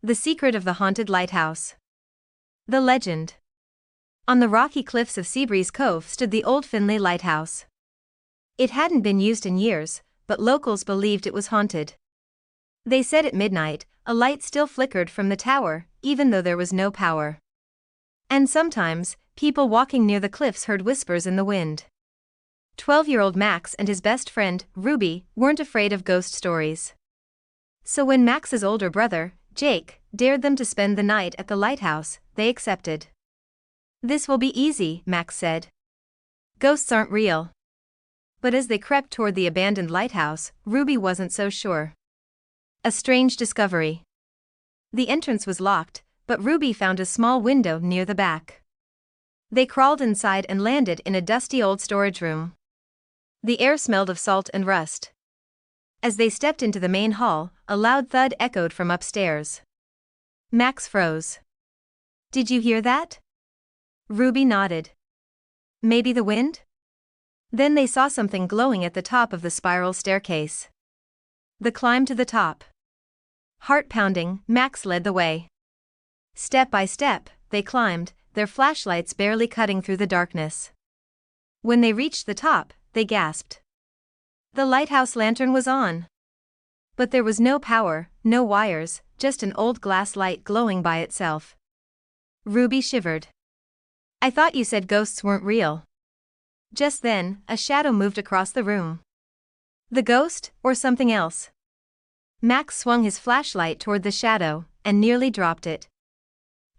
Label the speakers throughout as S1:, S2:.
S1: The Secret of the Haunted Lighthouse. The Legend. On the rocky cliffs of Seabreeze Cove stood the old Finlay Lighthouse. It hadn't been used in years, but locals believed it was haunted. They said at midnight, a light still flickered from the tower, even though there was no power. And sometimes, people walking near the cliffs heard whispers in the wind. 12-year-old Max and his best friend, Ruby, weren't afraid of ghost stories. So when Max's older brother, Jake, dared them to spend the night at the lighthouse, they accepted. "This will be easy," Max said. "Ghosts aren't real." But as they crept toward the abandoned lighthouse, Ruby wasn't so sure. A strange discovery. The entrance was locked, but Ruby found a small window near the back. They crawled inside and landed in a dusty old storage room. The air smelled of salt and rust. As they stepped into the main hall, a loud thud echoed from upstairs. Max froze. "Did you hear that?" Ruby nodded. "Maybe the wind?" Then they saw something glowing at the top of the spiral staircase. The climb to the top. Heart pounding, Max led the way. Step by step, they climbed, their flashlights barely cutting through the darkness. When they reached the top, they gasped. The lighthouse lantern was on. But there was no power, no wires, just an old glass light glowing by itself. Ruby shivered. "I thought you said ghosts weren't real." Just then, a shadow moved across the room. The ghost, or something else? Max swung his flashlight toward the shadow, and nearly dropped it.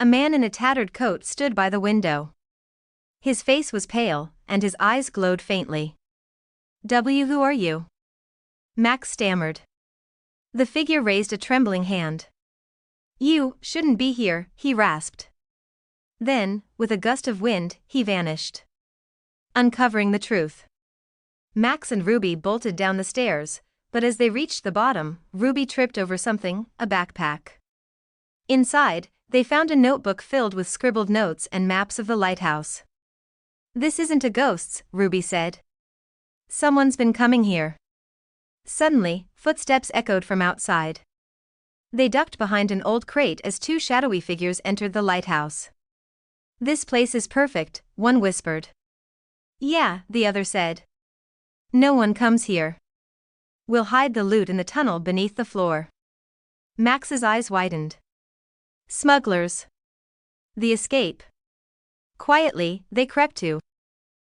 S1: A man in a tattered coat stood by the window. His face was pale, and his eyes glowed faintly. Who are you?" Max stammered. The figure raised a trembling hand. "You shouldn't be here," he rasped. Then, with a gust of wind, he vanished. Uncovering the truth. Max and Ruby bolted down the stairs, but as they reached the bottom, Ruby tripped over something, a backpack. Inside, they found a notebook filled with scribbled notes and maps of the lighthouse. "This isn't a ghost," Ruby said. "Someone's been coming here." Suddenly, footsteps echoed from outside. They ducked behind an old crate as two shadowy figures entered the lighthouse. "This place is perfect," one whispered. "Yeah," the other said. "No one comes here. We'll hide the loot in the tunnel beneath the floor." Max's eyes widened. Smugglers. The escape. Quietly, they crept to